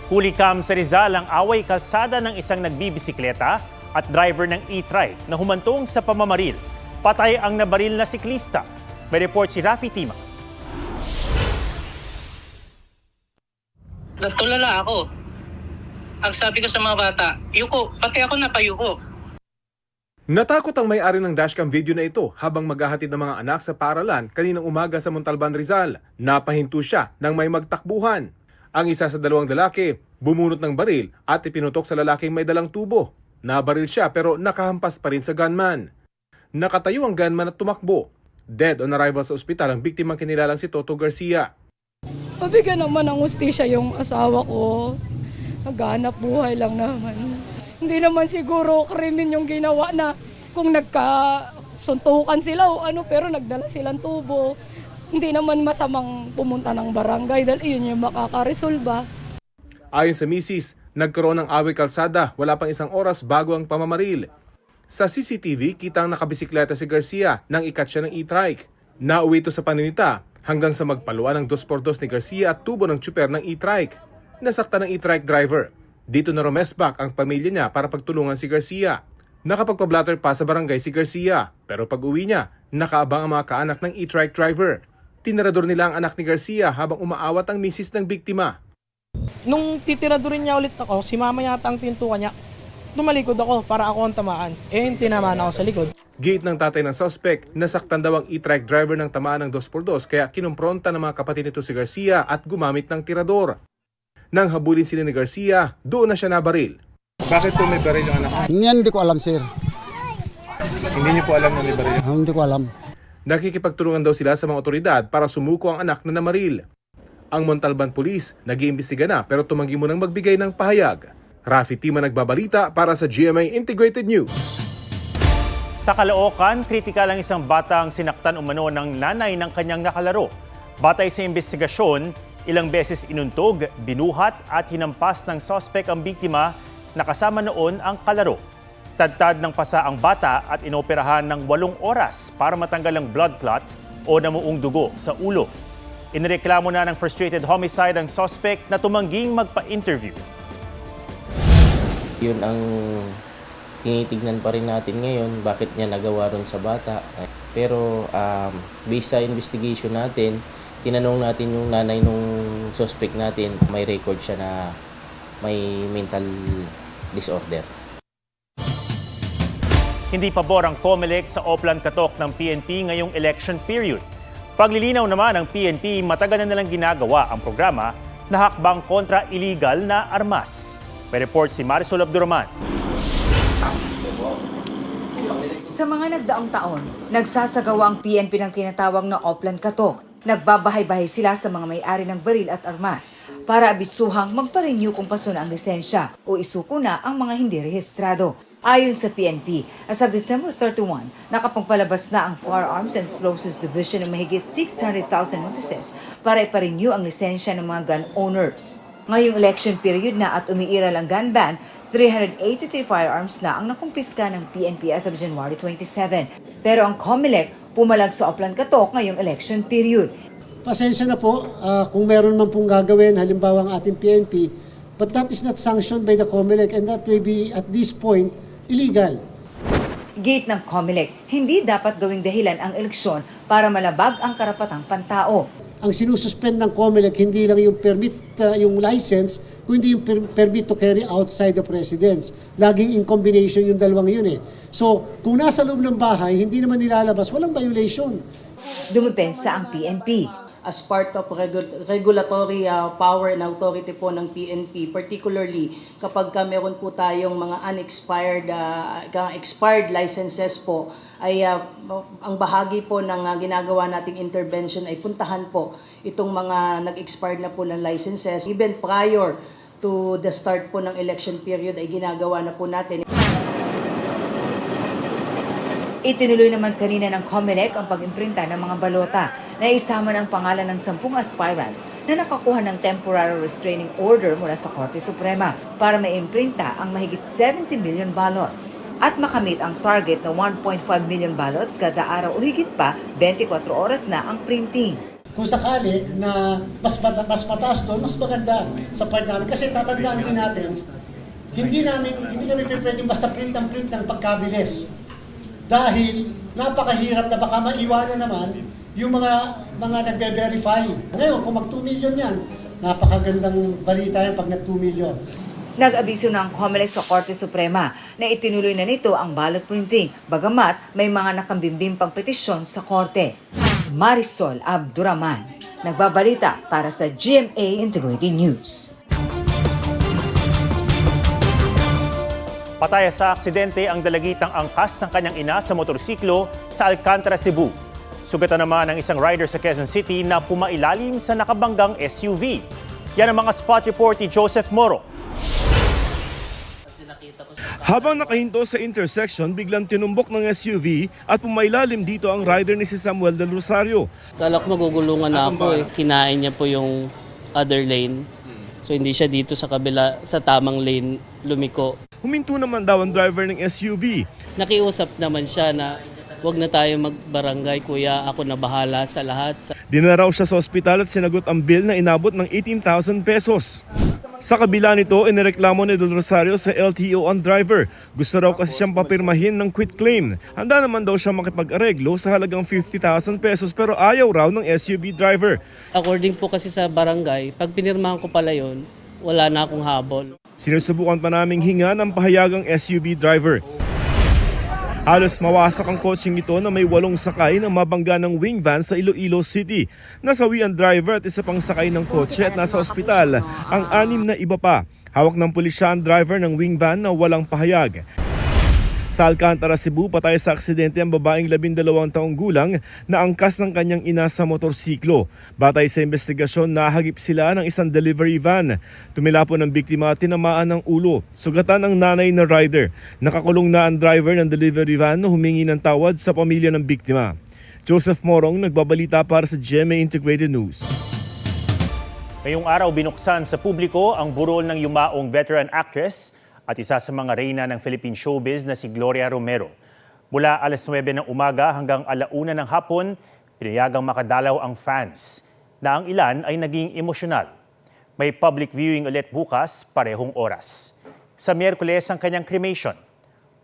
Hulikam sa Rizal ang away kalsada ng isang nagbibisikleta at driver ng e-trike na humantong sa pamamaril. Patay ang nabaril na siklista. May report si Rafi Tima. Natulala ako. Ang sabi ko sa mga bata, yuko, pati ako napayuko. Natakot ang may-ari ng dashcam video na ito habang maghahatid ng mga anak sa paaralan kaninang umaga sa Montalban, Rizal. Napahinto siya nang may magtakbuhan. Ang isa sa dalawang lalaki bumunot ng baril at ipinutok sa lalaking may dalang tubo. Nabaril siya pero nakahampas pa rin sa gunman. Nakatayo ang gunman at tumakbo. Dead on arrival sa ospital ang biktimang kinilalang si Toto Garcia. Mabigyan naman ng hustisya yung asawa ko. Naghanap buhay lang naman. Hindi naman siguro krimen yung ginawa na kung nagkasuntukan sila o ano, pero nagdala silang tubo. Hindi naman masamang pumunta ng barangay dahil iyon yung makakaresolba. Ayon sa misis, nagkaroon ng away kalsada wala pang isang oras bago ang pamamaril. Sa CCTV, kitang nakabisikleta si Garcia nang ikat siya ng e-trike. Nauwi ito sa paninita hanggang sa magpaluan ng 2x2 ni Garcia at tubo ng tsuper ng e-trike. Nasaktan ng e-trike driver. Dito na rumesbak ang pamilya niya para pagtulungan si Garcia. Nakapagpa-blatter pa sa barangay si Garcia, pero pag uwi niya, nakaabang ang mga kaanak ng e-trike driver. Tinarador nila ang anak ni Garcia habang umaawat ang misis ng biktima. Nung titiradorin niya ulit ako, si mama yata ang tintukan niya. Tumalikod ako para ako ang tamaan. Tinamaan ako sa likod. Giit ng tatay ng suspect, nasaktan daw ang e-trike driver ng tamaan ng 2x2 kaya kinumpronta ng mga kapatid nito si Garcia at gumamit ng tirador. Nang habulin sila ni Garcia, doon na siya nabaril. Bakit po may baril yung anak? Yan hindi ko alam, sir. Hindi niyo po alam na may baril. Hindi ko alam. Nakikipagtulungan daw sila sa mga otoridad para sumuko ang anak na namaril. Ang Montalban Police nag-iimbestiga na pero tumanggi munang magbigay ng pahayag. Rafi Tima nagbabalita para sa GMA Integrated News. Sa Caloocan, kritikal ang isang batang sinaktan umano ng nanay ng kanyang nakalaro. Batay sa investigasyon, ilang beses inuntog, binuhat at hinampas ng suspect ang biktima na kasama noon ang kalaro. Tadtad ng pasa ang bata at inoperahan ng 8 oras para matanggal ang blood clot o namuong dugo sa ulo. Inireklamo na ng frustrated homicide ang suspect na tumangging magpa-interview. Yun ang tinitignan pa rin natin ngayon, bakit niya nagawa ron sa bata. Pero based sa investigation natin, tinanong natin yung nanay nung suspect natin, may record siya na may mental disorder. Hindi pabor ang COMELEC sa Oplan Katok ng PNP ngayong election period. Paglilinaw naman ng PNP, matagal na nilang ginagawa ang programa na hakbang kontra illegal na armas. May report si Marisol Abdurrahman. Sa mga nagdaang taon, nagsasagawa ang PNP ng tinatawag na Oplan Katok. Nagbabahay-bahay sila sa mga may-ari ng baril at armas para abisuhang magpa-renew kung paso na ang lisensya o isuko na ang mga hindi rehistrado. Ayon sa PNP, as of December 31, nakapagpalabas na ang Firearms and Explosives Division ng mahigit 600,000 notices para ipa-renew ang lisensya ng mga gun owners. Ngayong election period na at umiiral ang gun ban, 383 firearms na ang nakumpiska ng PNP as of January 27. Pero ang COMELEC pumalag sa Oplan Katok ngayong election period. Pasensya na po kung meron man pong gagawin, halimbawa ang ating PNP, but that is not sanctioned by the COMELEC and that may be at this point illegal. Gate ng COMELEC, hindi dapat gawing dahilan ang eleksyon para malabag ang karapatang pantao. Ang sinususpend ng COMELEC hindi lang yung permit, yung license, kundi yung permit to carry outside the residence. Laging in combination yung dalawang yun eh. So, kung nasa loob ng bahay, hindi naman nilalabas, walang violation. Dumipensa ang PNP. As part of regulatory power and authority po ng PNP, particularly kapag meron po tayong mga expired licenses po, ay ang bahagi po ng ginagawa nating intervention ay puntahan po itong mga nag-expired na po ng licenses. Even prior to the start po ng election period ay ginagawa na po natin. Itinuloy naman kanina ng COMELEC ang pag-imprinta ng mga balota na isama ng pangalan ng 10 aspirants na nakakuha ng temporary restraining order mula sa Korte Suprema para maimprinta ang mahigit 70 million ballots at makamit ang target na 1.5 million ballots kada araw o higit pa 24 oras na ang printing. kung sakali na mas mataas doon, mas maganda sa part namin. Kasi tatandaan din natin, hindi kami pwedeng basta print ng pagkabilis. Dahil napakahirap na baka maiwanan naman yung mga nagbe-verify. Ngayon, kung mag 2 million yan, napakagandang balita yan pag nag 2 million. Nag-abiso ng COMELEC sa Korte Suprema na itinuloy na nito ang ballot printing, bagamat may mga nakambimbimpang pang petisyon sa Korte. Marisol Abduraman, nagbabalita para sa GMA Integrated News. Patay sa aksidente ang dalagitang angkas ng kanyang ina sa motorsiklo sa Alcantara, Cebu. Sugatan naman ang isang rider sa Quezon City na pumailalim sa nakabanggang SUV. Yan ang mga spot report ni Joseph Moro. Habang nakahinto sa intersection, biglang tinumbok ng SUV at pumailalim dito ang rider ni si Samuel Del Rosario. Kala ko magugulungan na ako eh. Kinain niya po yung other lane. So hindi siya dito sa kabila, sa tamang lane lumiko. Huminto naman daw ang driver ng SUV. Nakiusap naman siya na wag na tayo magbarangay, kuya, ako na bahala sa lahat. Dinala raw siya sa ospital at sinagot ang bill na inabot ng 18,000 pesos. Sa kabila nito, inireklamo ni Del Rosario sa LTO ang driver. Gusto raw kasi siyang papirmahin ng quit claim. Handa naman daw siya makipag-areglo sa halagang 50,000 pesos pero ayaw raw ng SUV driver. According po kasi sa barangay, pag pinirmahan ko pala yun, wala na akong habol. Sinusubukan pa naming hinga ng pahayagang SUV driver. Halos mawasak ang coaching ito na may 8 sakay na mabangga ng wing van sa Iloilo City. Nasawi ang driver at isa pang sakay ng kotse at nasa ospital. Ang 6 na iba pa. Hawak ng pulisya ang driver ng wing van na walang pahayag. Sa Alcantara, Cebu, patay sa aksidente ang babaeng 12 taong gulang na angkas ng kanyang ina sa motorsiklo. Batay sa investigasyon, nahagip sila ng isang delivery van. Tumila po ng biktima at tinamaan ng ulo. Sugatan ang nanay na rider. Nakakulong na ang driver ng delivery van na humingi ng tawad sa pamilya ng biktima. Joseph Morong, nagbabalita para sa GMA Integrated News. Ngayong araw binuksan sa publiko ang burol ng yumaong veteran actress at isa sa mga reyna ng Philippine showbiz na si Gloria Romero. Mula alas 9 ng umaga hanggang 1:00 ng hapon, pinayagang makadalaw ang fans na ang ilan ay naging emosyonal. May public viewing ulit bukas, parehong oras. Sa Miyerkules ang kanyang cremation.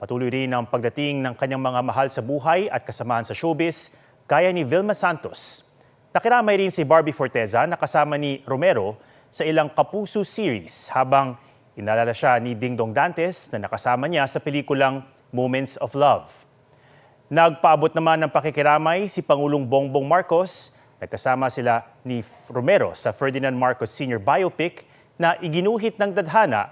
Patuloy rin ang pagdating ng kanyang mga mahal sa buhay at kasamahan sa showbiz, gaya ni Vilma Santos. Nakiramay rin si Barbie Forteza na kasama ni Romero sa ilang Kapuso series habang inalala siya ni Dingdong Dantes na nakasama niya sa pelikulang Moments of Love. Nagpaabot naman ng pakikiramay si Pangulong Bongbong Marcos. Nagkasama sila ni Romero sa Ferdinand Marcos Sr. biopic na iginuhit ng tadhana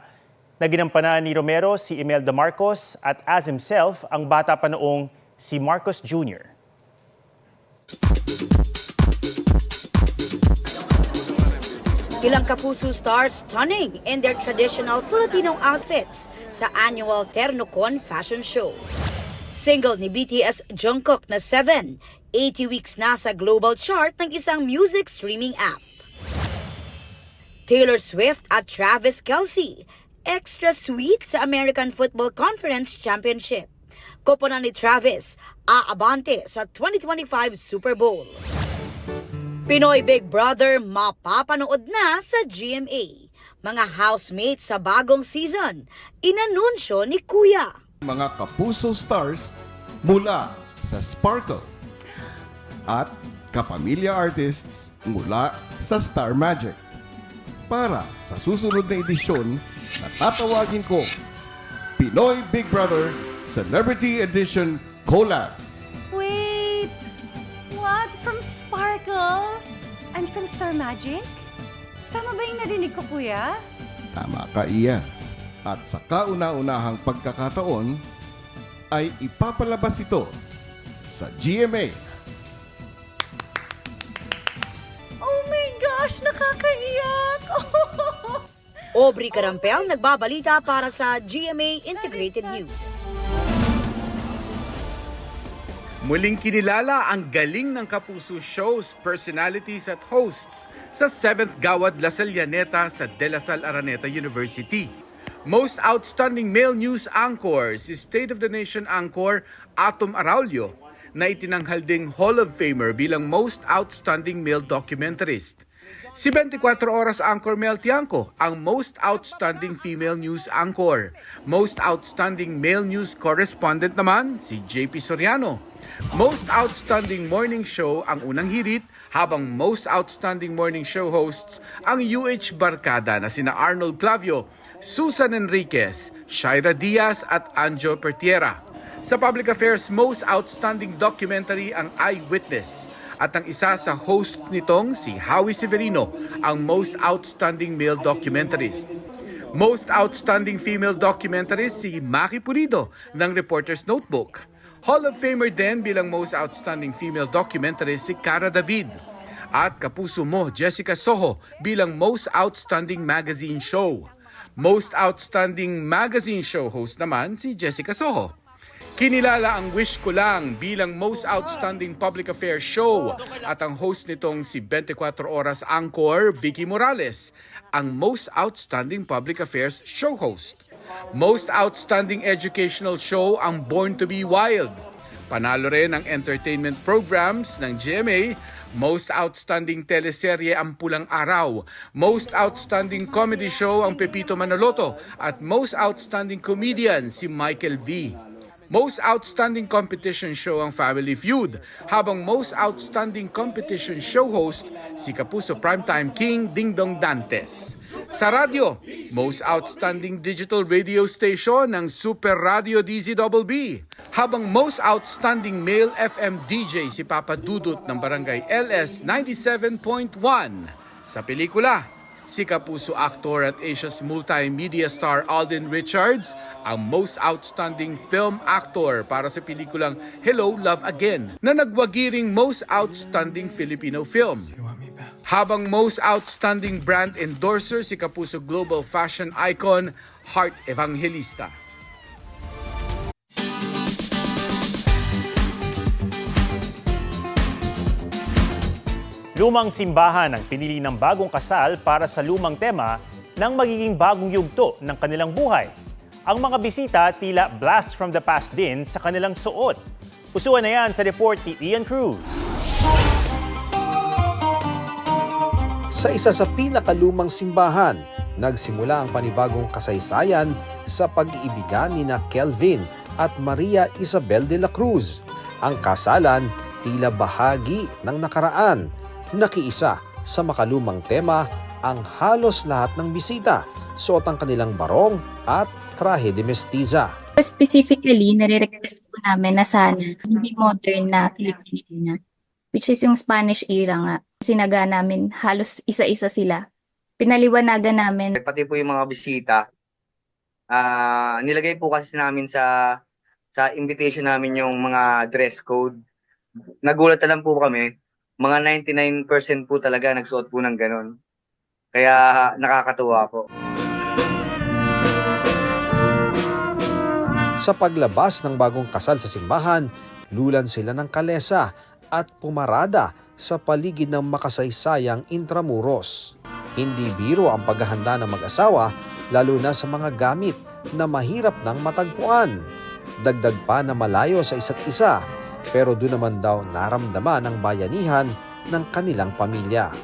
na ginampanan ni Romero si Imelda Marcos at as himself ang bata pa noong si Marcos Jr. Ilang Kapuso stars stunning in their traditional Filipino outfits sa annual TernoCon Fashion Show. Single ni BTS Jungkook na 7, 80 weeks na sa global chart ng isang music streaming app. Taylor Swift at Travis Kelce, extra sweet sa American Football Conference Championship. Koponan ni Travis, aabante sa 2025 Super Bowl. Pinoy Big Brother mapapanood na sa GMA. Mga housemates sa bagong season, inanunsyo ni Kuya. Mga Kapuso stars mula sa Sparkle at kapamilya artists mula sa Star Magic. Para sa susunod na edisyon na tatawagin ko Pinoy Big Brother Celebrity Edition Collab. Wait! What? From Sparkle? And from Star Magic? Tama ba yung narinig ko, Kuya? Tama ka, Iya. At sa kauna-unahang pagkakataon, ay ipapalabas ito sa GMA. Oh my gosh! Nakakaiyak! Aubrey Carampel nagbabalita para sa GMA Integrated News. Muling kinilala ang galing ng Kapuso Show's personalities at hosts sa 7th Gawad La Sallaneta sa De La Salle Araneta University. Most Outstanding Male News Anchor si State of the Nation Anchor Atom Araulio. na itinanghal ding Hall of Famer bilang Most Outstanding Male Documentarist. Si 24 Oras anchor Mel Tiangco ang Most Outstanding Female News Anchor. Most Outstanding Male News Correspondent naman si JP Soriano. Most Outstanding Morning Show ang unang hirit, habang Most Outstanding Morning Show hosts ang UH Barkada na sina Arnold Clavio, Susan Enriquez, Shaira Diaz at Anjo Pertiera. Sa Public Affairs Most Outstanding Documentary ang Eyewitness. At ang isa sa host nitong si Howie Severino, ang Most Outstanding Male Documentarist. Most Outstanding Female Documentarist si Maki Pulido ng Reporter's Notebook. Hall of Famer din bilang Most Outstanding Female Documentarist si Cara David. At kapuso mo Jessica Soho bilang Most Outstanding Magazine Show. Most Outstanding Magazine Show host naman si Jessica Soho. Kinilala ang Wish Ko Lang bilang Most Outstanding Public Affairs Show at ang host nitong si 24 Oras anchor Vicky Morales, ang Most Outstanding Public Affairs Show host. Most Outstanding Educational Show ang Born to Be Wild. Panalo rin ang entertainment programs ng GMA, Most Outstanding Teleserye ang Pulang Araw, Most Outstanding Comedy Show ang Pepito Manaloto at Most Outstanding Comedian si Michael V. Most Outstanding Competition Show ang Family Feud, habang Most Outstanding Competition Show host si Kapuso Primetime King Dingdong Dantes. Sa radyo, Most Outstanding Digital Radio Station ng Super Radio DZBB, habang Most Outstanding Male FM DJ si Papa Dudut ng Barangay LS 97.1. Sa pelikula, si Kapuso actor at Asia's multimedia star Alden Richards ang Most Outstanding Film Actor para sa pelikulang Hello, Love Again na nagwagiring Most Outstanding Filipino Film. Habang Most Outstanding Brand Endorser si Kapuso Global Fashion Icon Heart Evangelista. Lumang simbahan ang pinili ng bagong kasal para sa lumang tema ng magiging bagong yugto ng kanilang buhay. Ang mga bisita tila blast from the past din sa kanilang suot. Usuan na yan sa report ni Ian Cruz. Sa isa sa pinakalumang simbahan, nagsimula ang panibagong kasaysayan sa pag-iibigan ni Kelvin at Maria Isabel de la Cruz. Ang kasalan tila bahagi ng nakaraan. Nakiisa sa makalumang tema ang halos lahat ng bisita, suot ang kanilang barong at trahe de mestiza. Specifically, nare-request po namin na sana hindi modern na Filipina, which is yung Spanish era nga. Sinaga namin halos isa-isa sila. Pinaliwanagan namin. Pati po yung mga bisita, nilagay po kasi namin sa invitation namin yung mga dress code. Nagulat na lang po kami. Mga 99% po talaga nagsuot po ng ganun. Kaya nakakatuwa po. Sa paglabas ng bagong kasal sa simbahan, lulan sila ng kalesa at pumarada sa paligid ng makasaysayang Intramuros. Hindi biro ang paghahanda ng mag-asawa, lalo na sa mga gamit na mahirap nang matagpuan. Dagdag pa na malayo sa isa't isa, pero doon naman daw naramdaman ang bayanihan ng kanilang pamilya.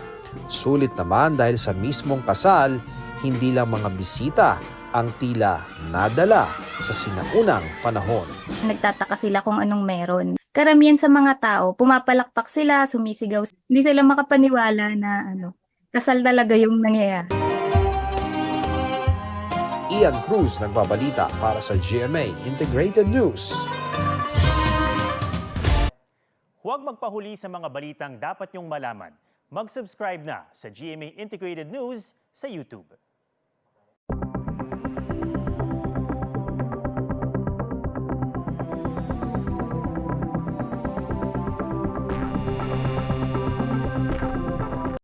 Sulit naman dahil sa mismong kasal, hindi lang mga bisita ang tila nadala sa sinaunang panahon. Nagtataka sila kung anong meron. Karamihan sa mga tao, pumapalakpak sila, sumisigaw. Hindi sila makapaniwala na kasal talaga yung nangyayari. Ian Cruz nagbabalita para sa GMA Integrated News. Huwag magpahuli sa mga balitang dapat niyong malaman. Mag-subscribe na sa GMA Integrated News sa YouTube.